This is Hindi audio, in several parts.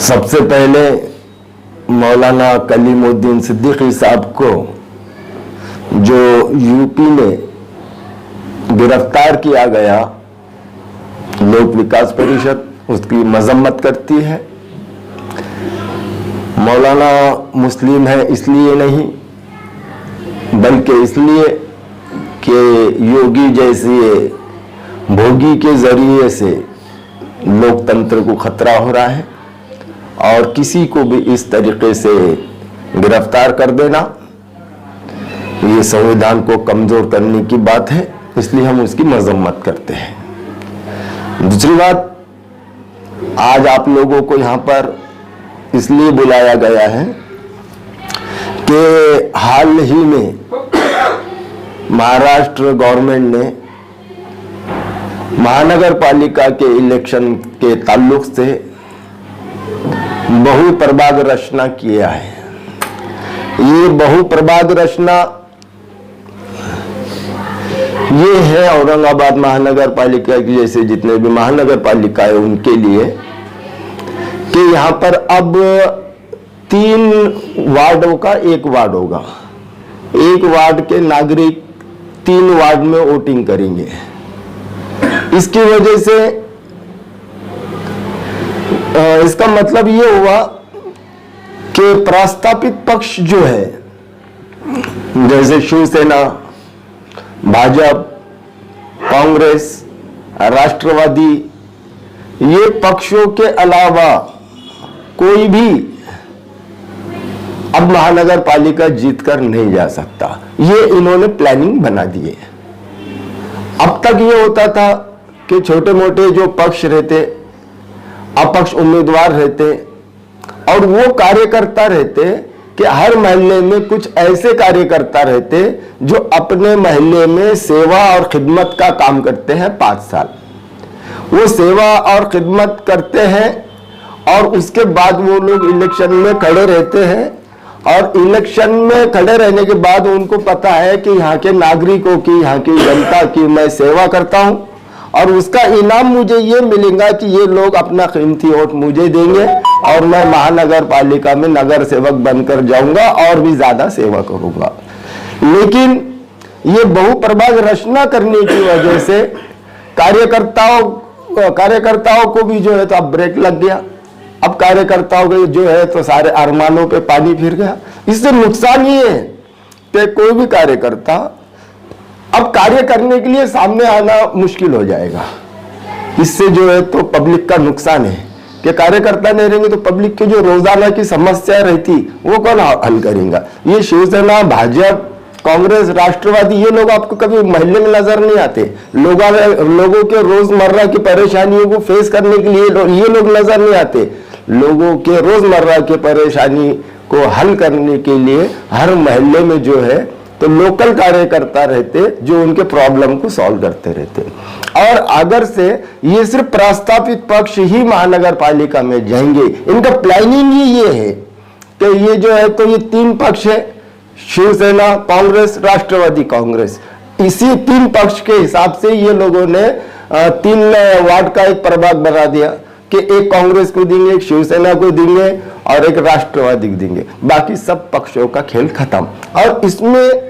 सबसे पहले मौलाना कलीमुद्दीन सिद्दीकी साहब को जो यूपी में गिरफ्तार किया गया, लोक विकास परिषद उसकी मजम्मत करती है। मौलाना मुस्लिम है इसलिए नहीं, बल्कि इसलिए कि योगी जैसे भोगी के जरिए से लोकतंत्र को खतरा हो रहा है और किसी को भी इस तरीके से गिरफ्तार कर देना ये संविधान को कमजोर करने की बात है, इसलिए हम उसकी मजम्मत करते हैं। दूसरी बात, आज आप लोगों को यहाँ पर इसलिए बुलाया गया है कि हाल ही में महाराष्ट्र गवर्नमेंट ने महानगर पालिका के इलेक्शन के ताल्लुक से बहु प्रभाग रचना किया है। ये बहु प्रभाग रचना ये है औरंगाबाद महानगर पालिका की जैसे जितने भी महानगर पालिका है उनके लिए कि यहाँ पर अब 3 वार्डों का 1 वार्ड होगा। 1 वार्ड के नागरिक 3 वार्ड में वोटिंग करेंगे। इसकी वजह से इसका मतलब ये हुआ कि प्रस्तापित पक्ष जो है जैसे शिवसेना, भाजपा, कांग्रेस, राष्ट्रवादी, ये पक्षों के अलावा कोई भी अब महानगर पालिका जीतकर नहीं जा सकता। ये इन्होंने प्लानिंग बना दी है। अब तक ये होता था कि छोटे मोटे जो पक्ष रहते, अपक्ष उम्मीदवार रहते और वो कार्यकर्ता रहते कि हर मोहल्ले में कुछ ऐसे कार्यकर्ता रहते जो अपने मोहल्ले में सेवा और खिदमत का काम करते हैं 5 साल। वो सेवा और खिदमत करते हैं और उसके बाद वो लोग इलेक्शन में खड़े रहते हैं और इलेक्शन में खड़े रहने के बाद उनको पता है कि यहाँ के नागरिकों की, यहाँ की जनता की मैं सेवा करता हूँ और उसका इनाम मुझे ये मिलेगा कि ये लोग अपना कीमती वोट मुझे देंगे और मैं महानगर पालिका में नगर सेवक बनकर जाऊंगा और भी ज्यादा सेवा करूंगा। लेकिन ये बहु प्रभाग रचना करने की वजह से कार्यकर्ताओं को भी जो है तो अब ब्रेक लग गया। अब कार्यकर्ताओं के जो है तो सारे अरमानों पे पानी फिर गया। इससे नुकसान ये है कि कोई भी कार्यकर्ता अब कार्य करने के लिए सामने आना मुश्किल हो जाएगा। इससे जो है तो पब्लिक का नुकसान है कि कार्यकर्ता नहीं रहेंगे तो पब्लिक की जो रोजाना की समस्या रहती वो कौन हल करेगा। ये शिवसेना, भाजपा, कांग्रेस, राष्ट्रवादी ये लोग आपको कभी मोहल्ले में नजर नहीं आते। लोगों के रोजमर्रा की परेशानियों को फेस करने के लिए ये लोग नजर नहीं आते। लोगों के रोजमर्रा की परेशानी को हल करने के लिए हर मोहल्ले में जो है तो लोकल कार्यकर्ता रहते जो उनके प्रॉब्लम को सॉल्व करते रहते। और अगर से ये सिर्फ प्रस्तापित पक्ष ही महानगर पालिका में जाएंगे, इनका प्लानिंग ही ये है कि ये जो है तो ये 3 पक्ष है, शिवसेना, कांग्रेस, राष्ट्रवादी कांग्रेस। इसी 3 पक्ष के हिसाब से ये लोगों ने 3 वार्ड का एक प्रभाग बना दिया कि एक कांग्रेस को देंगे, एक शिवसेना को देंगे और एक राष्ट्रवादी को देंगे। बाकी सब पक्षों का खेल खत्म। और इसमें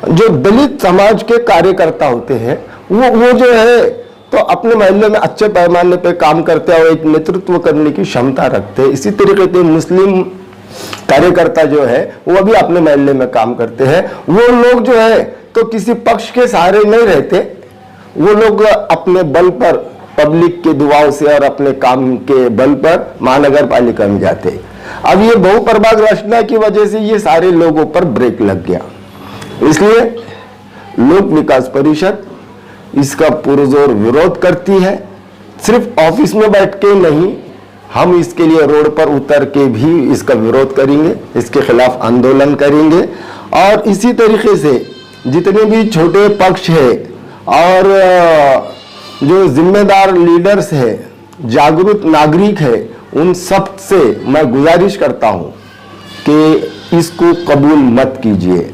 जो दलित समाज के कार्यकर्ता होते हैं वो जो है तो अपने मोहल्ले में अच्छे पैमाने पे काम करते हैं और एक नेतृत्व करने की क्षमता रखते हैं। इसी तरीके से मुस्लिम कार्यकर्ता जो है वो भी अपने मोहल्ले में काम करते हैं। वो लोग जो है तो किसी पक्ष के सहारे नहीं रहते, वो लोग अपने बल पर, पब्लिक के दुआओं से और अपने काम के बल पर महानगर पालिका में जाते हैं। अब ये बहु प्रभाग रचना की वजह से ये सारे लोगों पर ब्रेक लग गया, इसलिए लोक विकास परिषद इसका पुरजोर विरोध करती है। सिर्फ ऑफिस में बैठ के नहीं, हम इसके लिए रोड पर उतर के भी इसका विरोध करेंगे, इसके खिलाफ आंदोलन करेंगे। और इसी तरीके से जितने भी छोटे पक्ष है और जो जिम्मेदार लीडर्स है, जागरूक नागरिक है, उन सब से मैं गुजारिश करता हूं कि इसको कबूल मत कीजिए।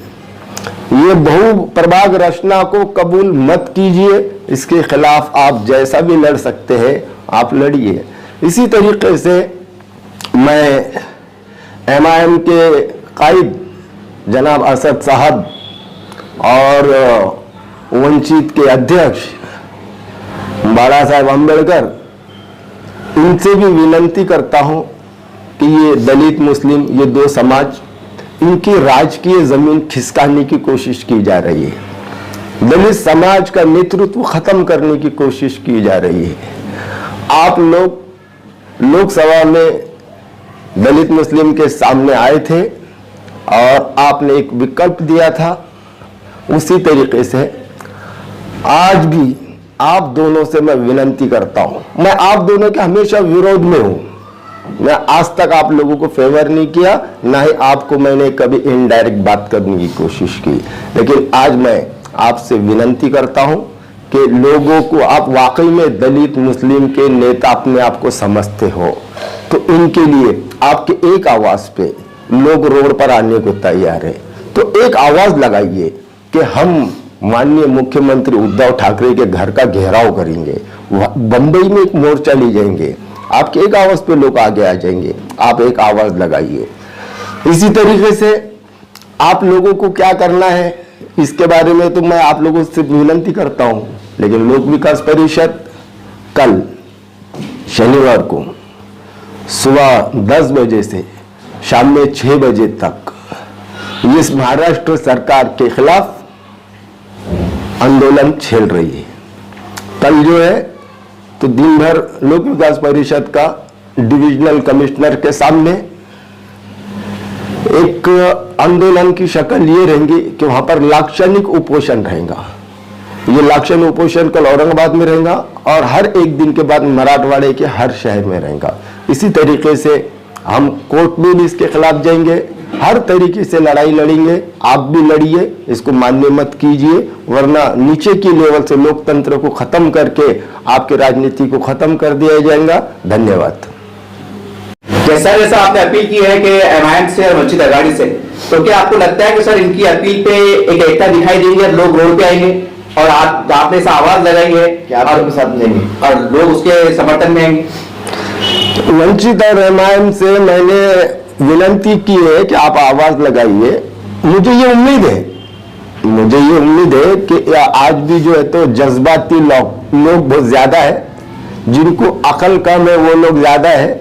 ये बहु प्रभाग रचना को कबूल मत कीजिए। इसके खिलाफ आप जैसा भी लड़ सकते हैं आप लड़िए। इसी तरीके से मैं MIM के कायद जनाब असद साहब और वंचित के अध्यक्ष बाला साहेब अम्बेडकर, इनसे भी विनती करता हूं कि ये दलित मुस्लिम, ये दो समाज, इनकी राजकीय जमीन खिसकाने की कोशिश की जा रही है। दलित समाज का नेतृत्व खत्म करने की कोशिश की जा रही है। आप लोग लोकसभा में दलित मुस्लिम के सामने आए थे और आपने एक विकल्प दिया था, उसी तरीके से आज भी आप दोनों से मैं विनती करता हूं। मैं आप दोनों के हमेशा विरोध में हूं। मैं आज तक आप लोगों को फेवर नहीं किया, ना ही आपको मैंने कभी इनडायरेक्ट बात करने की कोशिश की, लेकिन आज मैं आपसे विनती करता हूं कि लोगों को आप वाकई में दलित मुस्लिम के नेता अपने आप को समझते हो तो इनके लिए आपके एक आवाज पे लोग रोड पर आने को तैयार है। तो एक आवाज लगाइए कि हम माननीय मुख्यमंत्री उद्धव ठाकरे के घर का घेराव करेंगे, बंबई में एक मोर्चा ले जाएंगे। आपके एक आवाज पे लोग आगे आ जाएंगे। आप एक आवाज लगाइए। इसी तरीके से आप लोगों को क्या करना है इसके बारे में तो मैं आप लोगों से विनती करता हूं, लेकिन लोक विकास परिषद कल शनिवार को सुबह 10 बजे से शाम में 6 बजे तक इस महाराष्ट्र सरकार के खिलाफ आंदोलन छेड़ रही है। कल जो है तो दिन भर लोक विकास परिषद का डिविजनल कमिश्नर के सामने एक आंदोलन की शक्ल ये रहेंगी कि वहां पर लाक्षणिक उपोषण रहेगा। ये लाक्षणिक उपोषण कल औरंगाबाद में रहेगा और हर एक दिन के बाद मराठवाड़े के हर शहर में रहेगा। इसी तरीके से हम कोर्ट में भी इसके खिलाफ जाएंगे, हर तरीके से लड़ाई लड़ेंगे। आप भी लड़िए, इसको मान्य मत कीजिए, वरना नीचे की लेवल से लोकतंत्र को खत्म करके आपकी राजनीति को खत्म कर दिया जाएगा। धन्यवाद। जैसा आपने अपील की है कि MIM से और वंचित अघाड़ी से, तो क्या आपको लगता है कि सर इनकी अपील पे एक एकता दिखाई देंगे, लोग रोड पे आएंगे और आपने ऐसा आवाज लगाएंगे कि आप उनके साथ जाएंगे और लोग उसके समर्थन में आएंगे? वंचित और MIM से मैंने विनती की है कि आप आवाज लगाइए। मुझे ये उम्मीद है कि आज भी जो है तो जज्बाती लोग बहुत ज्यादा है, जिनको अकल कम है वो लोग ज्यादा है,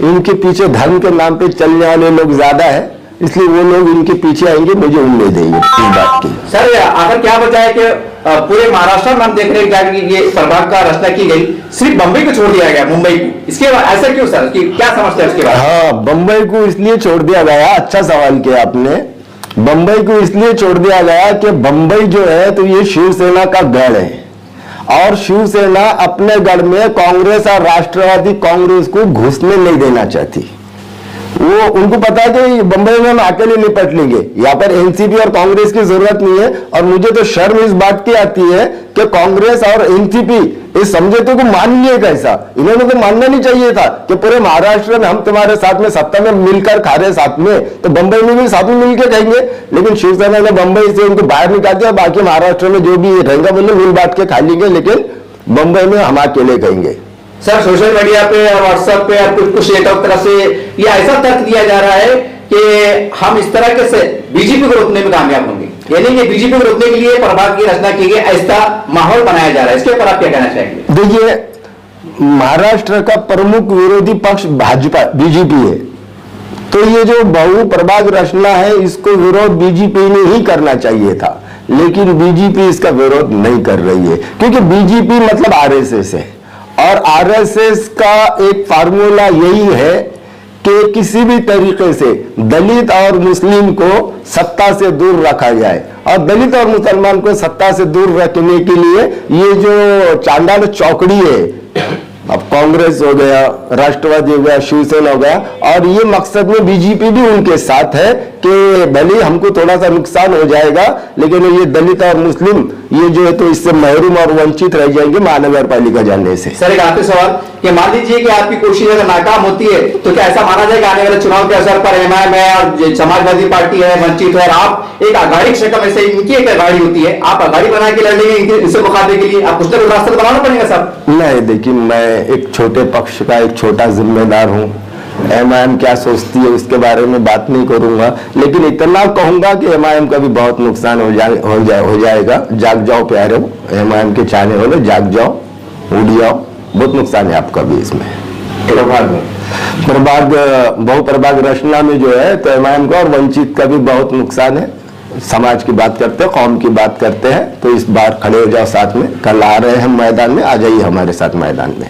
इनके पीछे धर्म के नाम पे चलने वाले लोग ज्यादा है, इसलिए वो लोग इनके पीछे आएंगे। मुझे उम्मीद है इस बात की। सर आखिर क्या वजह है कि पूरे महाराष्ट्र में हम देख रहे हैं कि ये प्रभाग का रचना की गई, सिर्फ बंबई को छोड़ दिया गया, मुंबई को, इसके ऐसा क्यों सर? कि क्या समझते हैं उसके बाद? हाँ, बंबई को इसलिए छोड़ दिया गया, अच्छा सवाल किया आपने। बंबई को इसलिए छोड़ दिया गया कि बंबई जो है तो ये शिवसेना का गढ़ है और शिवसेना अपने गढ़ में कांग्रेस और राष्ट्रवादी कांग्रेस को घुसने नहीं देना चाहती। वो उनको पता है कि बंबई में हम अकेले निपट लेंगे, यहाँ पर एनसीपी और कांग्रेस की जरूरत नहीं है। और मुझे तो शर्म इस बात की आती है कि कांग्रेस और एनसीपी इस समझौते को मान लिए कैसा। इन्होंने तो मानना नहीं चाहिए था कि पूरे महाराष्ट्र में हम तुम्हारे साथ में सत्ता में मिलकर खा रहे साथ में, तो बंबई में भी साथ में मिलकर खाएंगे। लेकिन शिवसेना ने बंबई से उनको बाहर निकाल दिया, बाकी महाराष्ट्र में जो भी रहेगा बोले मिल बांट के खा लेंगे, लेकिन बंबई में हम अकेले कहेंगे। सर सोशल मीडिया पे और व्हाट्सएप पे और कुछ नेताओं की तरफ से ये ऐसा तर्क दिया जा रहा है कि हम इस तरह के से बीजेपी को रोकने में कामयाब होंगे, यानी कि बीजेपी को रोकने के लिए प्रभाग की रचना की गई, ऐसा माहौल बनाया जा रहा है। इसके ऊपर आप क्या कहना चाहेंगे? देखिए, महाराष्ट्र का प्रमुख विरोधी पक्ष भाजपा बीजेपी है, तो ये जो बहु प्रभाग रचना है इसको विरोध बीजेपी ने ही करना चाहिए था, लेकिन बीजेपी इसका विरोध नहीं कर रही है, क्योंकि बीजेपी मतलब आरएसएस है और आरएसएस का एक फार्मूला यही है कि किसी भी तरीके से दलित और मुस्लिम को सत्ता से दूर रखा जाए। और दलित और मुसलमान को सत्ता से दूर रखने के लिए ये जो चांडाल चौकड़ी है, अब कांग्रेस हो गया, राष्ट्रवादी हो गया, शिवसेना हो गया, और ये मकसद में बीजेपी भी उनके साथ है कि भले हमको थोड़ा सा नुकसान हो जाएगा, लेकिन ये दलित और मुस्लिम ये जो है तो इससे महरूम और वंचित रह जाएंगे महानगर पालिका जाने से। सर एक आखिरी सवाल कि मान लीजिए कि आपकी कोशिश अगर नाकाम होती है तो क्या ऐसा माना जाएगा आने वाले चुनाव के असर पर MIM है और समाजवादी पार्टी है, वंचित है, और आप एक अघाड़ी शक्ल में से इनकी एक अघाड़ी होती है, आप अघाड़ी बना के लड़ेंगे इनसे मुकाबले के लिए, आप कुछ ना कुछ रास्ता बनाना पड़ेगा सर? नहीं, देखिए मैं एक छोटे पक्ष का एक छोटा जिम्मेदार हूं, एमआईएम क्या सोचती है उसके बारे में बात नहीं करूंगा, लेकिन इतना कहूंगा कि एमआईएम का भी बहुत नुकसान हो जाएगा। जाग जाओ प्यारे, एमआईएम के चाहने वाले जाग जाओ, उड़ जाओ, बहुत नुकसान है आपका भी इसमें। बहुप्रभाग रचना में जो है तो एमआईएम का और वंचित का भी बहुत नुकसान है। समाज की बात करते हैं, कौम की बात करते हैं, तो इस बार खड़े हो जाओ साथ में। कल आ रहे हैं हम मैदान में, आ जाइए हमारे साथ मैदान में।